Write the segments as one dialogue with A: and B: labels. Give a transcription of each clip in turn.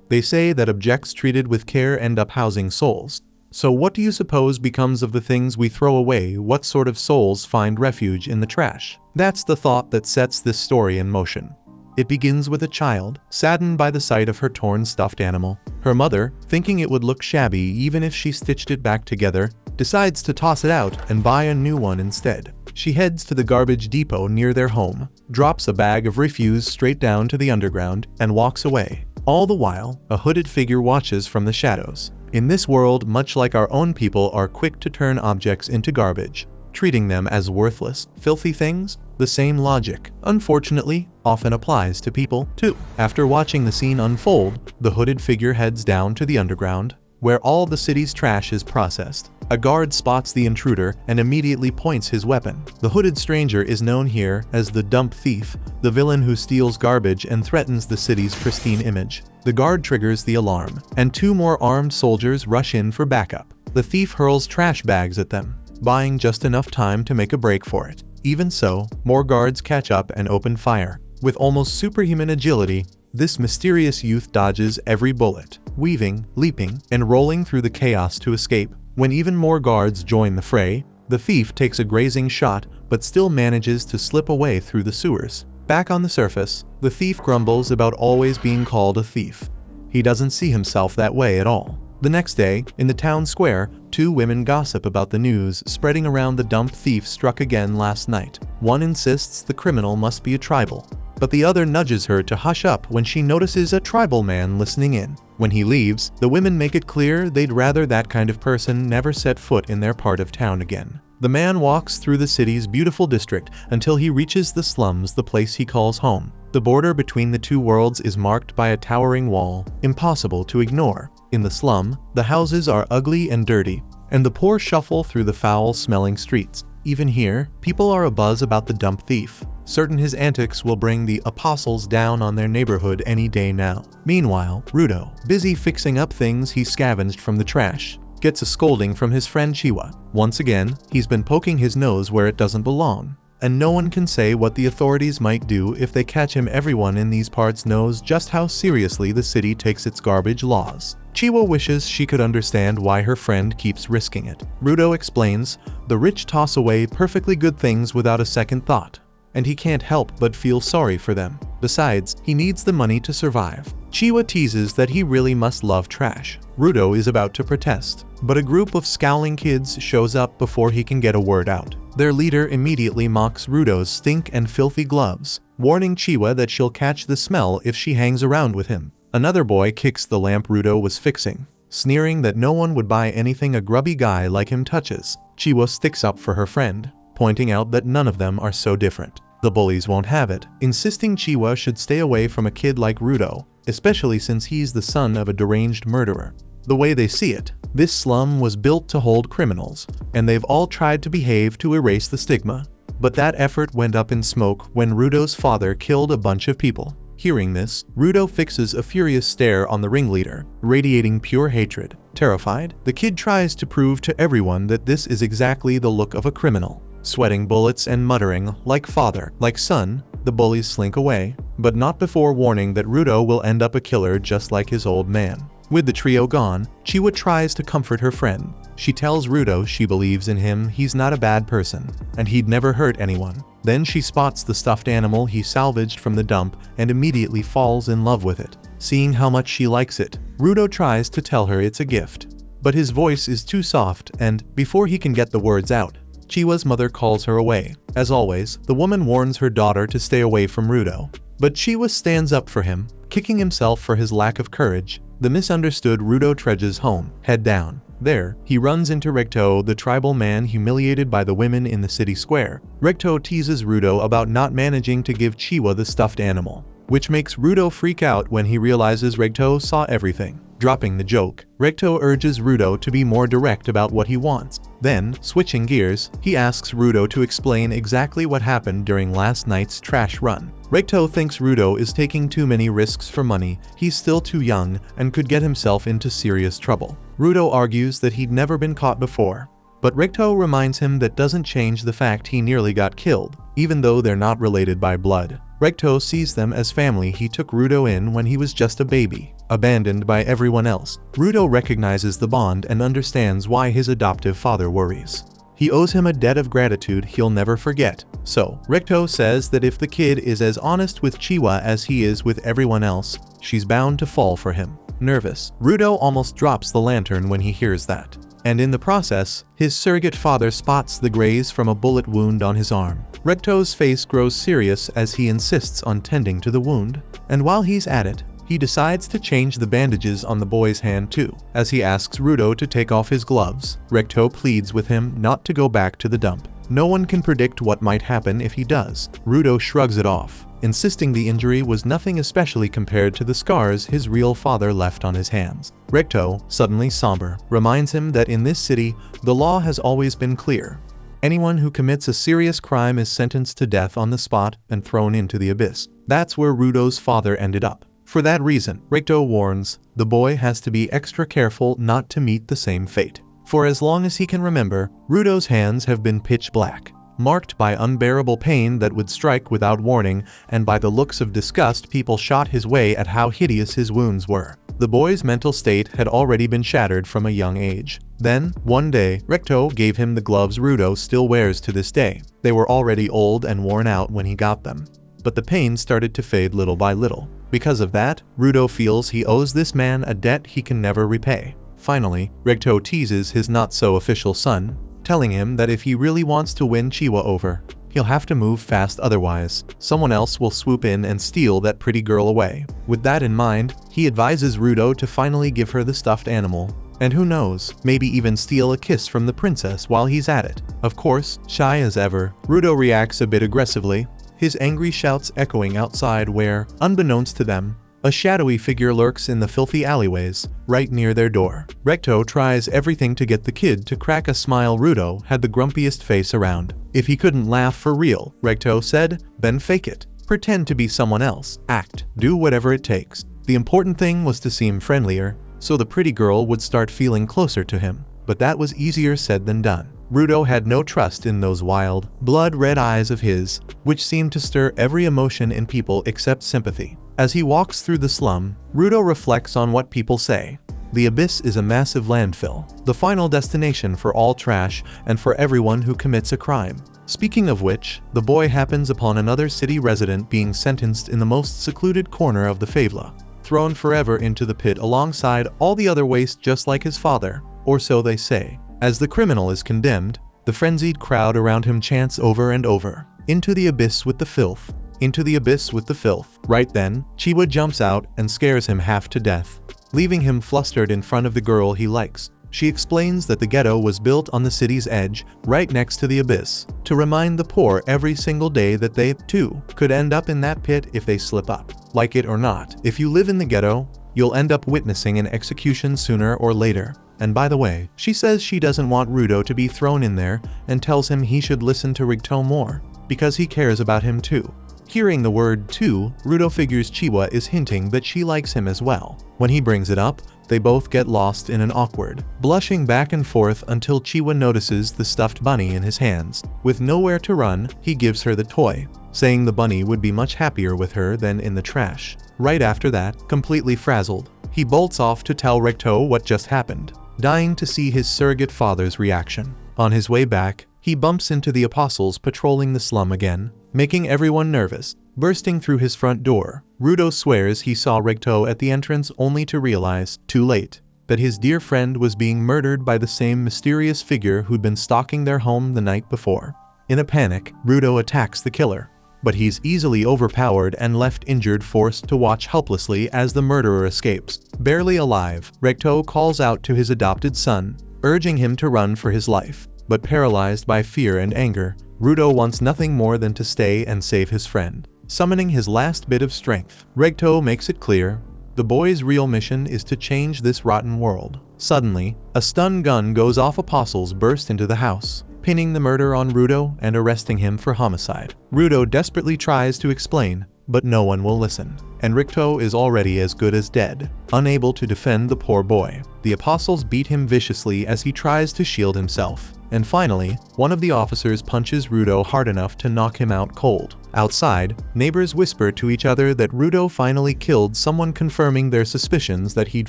A: They say that objects treated with care end up housing souls. So what do you suppose becomes of the things we throw away? What sort of souls find refuge in the trash? That's the thought that sets this story in motion. It begins with a child, saddened by the sight of her torn stuffed animal. Her mother, thinking it would look shabby even if she stitched it back together, decides to toss it out and buy a new one instead. She heads to the garbage depot near their home, drops a bag of refuse straight down to the underground, and walks away. All the while, a hooded figure watches from the shadows. In this world, much like our own, people are quick to turn objects into garbage, treating them as worthless, filthy things. The same logic, unfortunately, often applies to people, too. After watching the scene unfold, the hooded figure heads down to the underground, where all the city's trash is processed. A guard spots the intruder and immediately points his weapon. The hooded stranger is known here as the dump thief, the villain who steals garbage and threatens the city's pristine image. The guard triggers the alarm, and 2 more armed soldiers rush in for backup. The thief hurls trash bags at them, buying just enough time to make a break for it. Even so, more guards catch up and open fire. With almost superhuman agility, this mysterious youth dodges every bullet, weaving, leaping, and rolling through the chaos to escape. When even more guards join the fray, the thief takes a grazing shot but still manages to slip away through the sewers. Back on the surface, the thief grumbles about always being called a thief. He doesn't see himself that way at all. The next day, in the town square, 2 women gossip about the news spreading around the dump thief struck again last night. One insists the criminal must be a tribal, but the other nudges her to hush up when she notices a tribal man listening in. When he leaves, the women make it clear they'd rather that kind of person never set foot in their part of town again. The man walks through the city's beautiful district until he reaches the slums, the place he calls home. The border between the 2 worlds is marked by a towering wall, impossible to ignore. In the slum, the houses are ugly and dirty, and the poor shuffle through the foul-smelling streets. Even here, people are abuzz about the dump thief, certain his antics will bring the apostles down on their neighborhood any day now. Meanwhile, Rudo, busy fixing up things he scavenged from the trash, gets a scolding from his friend Chiwa. Once again, he's been poking his nose where it doesn't belong, and no one can say what the authorities might do if they catch him. Everyone in these parts knows just how seriously the city takes its garbage laws. Chiwa wishes she could understand why her friend keeps risking it. Rudo explains, the rich toss away perfectly good things without a second thought, and he can't help but feel sorry for them. Besides, he needs the money to survive. Chiwa teases that he really must love trash. Rudo is about to protest, but a group of scowling kids shows up before he can get a word out. Their leader immediately mocks Rudo's stink and filthy gloves, warning Chiwa that she'll catch the smell if she hangs around with him. Another boy kicks the lamp Rudo was fixing, sneering that no one would buy anything a grubby guy like him touches. Chiwa sticks up for her friend, pointing out that none of them are so different. The bullies won't have it, insisting Chiwa should stay away from a kid like Rudo, especially since he's the son of a deranged murderer. The way they see it, this slum was built to hold criminals, and they've all tried to behave to erase the stigma. But that effort went up in smoke when Rudo's father killed a bunch of people. Hearing this, Rudo fixes a furious stare on the ringleader, radiating pure hatred. Terrified, the kid tries to prove to everyone that this is exactly the look of a criminal. Sweating bullets and muttering, like father, like son, the bullies slink away, but not before warning that Rudo will end up a killer just like his old man. With the trio gone, Chiwa tries to comfort her friend. She tells Rudo she believes in him, he's not a bad person, and he'd never hurt anyone. Then she spots the stuffed animal he salvaged from the dump and immediately falls in love with it. Seeing how much she likes it, Rudo tries to tell her it's a gift, but his voice is too soft, and before he can get the words out, Chiwa's mother calls her away. As always, the woman warns her daughter to stay away from Rudo, but Chiwa stands up for him, kicking himself for his lack of courage. The misunderstood Rudo trudges home, head down. There, he runs into Recto, the tribal man humiliated by the women in the city square. Recto teases Rudo about not managing to give Chiwa the stuffed animal, which makes Rudo freak out when he realizes Recto saw everything. Dropping the joke, Recto urges Rudo to be more direct about what he wants. Then, switching gears, he asks Rudo to explain exactly what happened during last night's trash run. Recto thinks Rudo is taking too many risks for money, he's still too young, and could get himself into serious trouble. Rudo argues that he'd never been caught before, but Recto reminds him that doesn't change the fact he nearly got killed, even though they're not related by blood. Recto sees them as family. He took Rudo in when he was just a baby, abandoned by everyone else. Rudo recognizes the bond and understands why his adoptive father worries. He owes him a debt of gratitude he'll never forget. So, Recto says that if the kid is as honest with Chiwa as he is with everyone else, she's bound to fall for him. Nervous, Rudo almost drops the lantern when he hears that. And in the process, his surrogate father spots the graze from a bullet wound on his arm. Recto's face grows serious as he insists on tending to the wound, and while he's at it, he decides to change the bandages on the boy's hand too. As he asks Rudo to take off his gloves, Recto pleads with him not to go back to the dump. No one can predict what might happen if he does. Rudo shrugs it off, insisting the injury was nothing especially compared to the scars his real father left on his hands. Recto, suddenly somber, reminds him that in this city, the law has always been clear. Anyone who commits a serious crime is sentenced to death on the spot and thrown into the abyss. That's where Rudo's father ended up. For that reason, Recto warns, the boy has to be extra careful not to meet the same fate. For as long as he can remember, Rudo's hands have been pitch black, marked by unbearable pain that would strike without warning, and by the looks of disgust people shot his way at how hideous his wounds were. The boy's mental state had already been shattered from a young age. Then, one day, Recto gave him the gloves Rudo still wears to this day. They were already old and worn out when he got them, but the pain started to fade little by little. Because of that, Rudo feels he owes this man a debt he can never repay. Finally, Recto teases his not-so-official son, telling him that if he really wants to win Chiwa over, he'll have to move fast, otherwise someone else will swoop in and steal that pretty girl away. With that in mind, he advises Rudo to finally give her the stuffed animal, and who knows, maybe even steal a kiss from the princess while he's at it. Of course, shy as ever, Rudo reacts a bit aggressively, his angry shouts echoing outside where, unbeknownst to them, a shadowy figure lurks in the filthy alleyways, right near their door. Recto tries everything to get the kid to crack a smile. Rudo had the grumpiest face around. If he couldn't laugh for real, Recto said, then fake it. Pretend to be someone else. Act. Do whatever it takes. The important thing was to seem friendlier, so the pretty girl would start feeling closer to him. But that was easier said than done. Rudo had no trust in those wild, blood-red eyes of his, which seemed to stir every emotion in people except sympathy. As he walks through the slum, Rudo reflects on what people say. The abyss is a massive landfill, the final destination for all trash and for everyone who commits a crime. Speaking of which, the boy happens upon another city resident being sentenced in the most secluded corner of the favela, thrown forever into the pit alongside all the other waste just like his father, or so they say. As the criminal is condemned, the frenzied crowd around him chants over and over, "Into the abyss with the filth. Into the abyss with the filth." Right then, Chiwa jumps out and scares him half to death, leaving him flustered in front of the girl he likes. She explains that the ghetto was built on the city's edge, right next to the abyss, to remind the poor every single day that they, too, could end up in that pit if they slip up. Like it or not, if you live in the ghetto, you'll end up witnessing an execution sooner or later. And by the way, she says she doesn't want Rudo to be thrown in there and tells him he should listen to Recto more, because he cares about him too. Hearing the word too, Rudo figures Chiwa is hinting that she likes him as well. When he brings it up, they both get lost in an awkward, blushing back and forth until Chiwa notices the stuffed bunny in his hands. With nowhere to run, he gives her the toy, saying the bunny would be much happier with her than in the trash. Right after that, completely frazzled, he bolts off to tell Recto what just happened, dying to see his surrogate father's reaction. On his way back, he bumps into the apostles patrolling the slum again, making everyone nervous. Bursting through his front door, Rudo swears he saw Recto at the entrance only to realize, too late, that his dear friend was being murdered by the same mysterious figure who'd been stalking their home the night before. In a panic, Rudo attacks the killer, but he's easily overpowered and left injured, forced to watch helplessly as the murderer escapes. Barely alive, Recto calls out to his adopted son, urging him to run for his life. But paralyzed by fear and anger, Rudo wants nothing more than to stay and save his friend. Summoning his last bit of strength, Recto makes it clear, the boy's real mission is to change this rotten world. Suddenly, a stun gun goes off. Apostles burst into the house, pinning the murder on Rudo and arresting him for homicide. Rudo desperately tries to explain, but no one will listen. And Rikto is already as good as dead, unable to defend the poor boy. The apostles beat him viciously as he tries to shield himself. And finally, one of the officers punches Rudo hard enough to knock him out cold. Outside, neighbors whisper to each other that Rudo finally killed someone, confirming their suspicions that he'd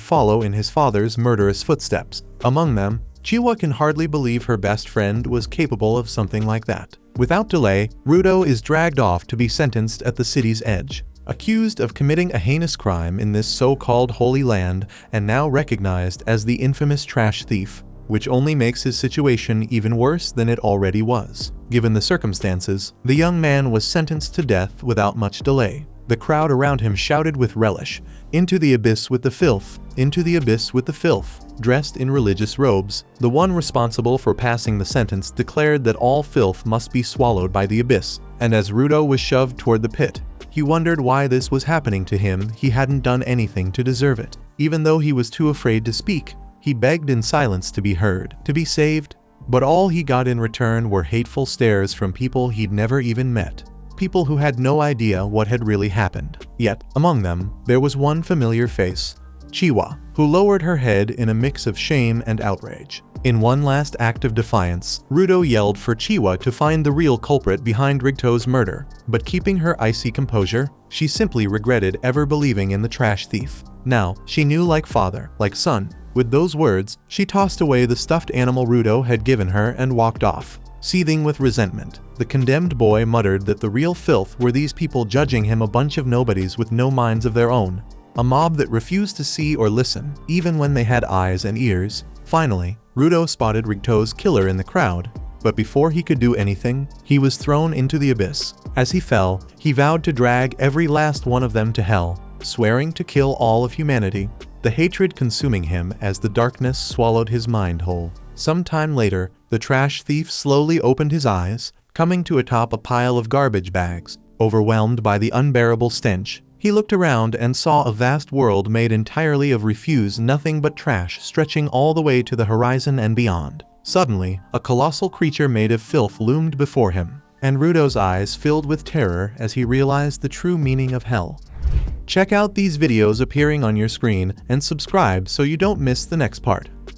A: follow in his father's murderous footsteps. Among them, Chiwa can hardly believe her best friend was capable of something like that. Without delay, Rudo is dragged off to be sentenced at the city's edge. Accused of committing a heinous crime in this so-called Holy Land and now recognized as the infamous trash thief, which only makes his situation even worse than it already was. Given the circumstances, the young man was sentenced to death without much delay. The crowd around him shouted with relish, "Into the abyss with the filth! Into the abyss with the filth!" Dressed in religious robes, the one responsible for passing the sentence declared that all filth must be swallowed by the abyss, and as Rudo was shoved toward the pit, he wondered why this was happening to him. He hadn't done anything to deserve it. Even though he was too afraid to speak, he begged in silence to be heard, to be saved, but all he got in return were hateful stares from people he'd never even met. People who had no idea what had really happened. Yet, among them, there was one familiar face, Chiwa, who lowered her head in a mix of shame and outrage. In one last act of defiance, Rudo yelled for Chiwa to find the real culprit behind Rikto's murder, but keeping her icy composure, she simply regretted ever believing in the trash thief. Now, she knew like father, like son. With those words, she tossed away the stuffed animal Rudo had given her and walked off. Seething with resentment, the condemned boy muttered that the real filth were these people judging him, a bunch of nobodies with no minds of their own. A mob that refused to see or listen, even when they had eyes and ears. Finally, Rudo spotted Rikto's killer in the crowd, but before he could do anything, he was thrown into the abyss. As he fell, he vowed to drag every last one of them to hell, swearing to kill all of humanity, the hatred consuming him as the darkness swallowed his mind whole. Some time later, the trash thief slowly opened his eyes, coming to atop a pile of garbage bags. Overwhelmed by the unbearable stench, he looked around and saw a vast world made entirely of refuse, nothing but trash stretching all the way to the horizon and beyond. Suddenly, a colossal creature made of filth loomed before him, and Rudo's eyes filled with terror as he realized the true meaning of hell. Check out these videos appearing on your screen and subscribe so you don't miss the next part.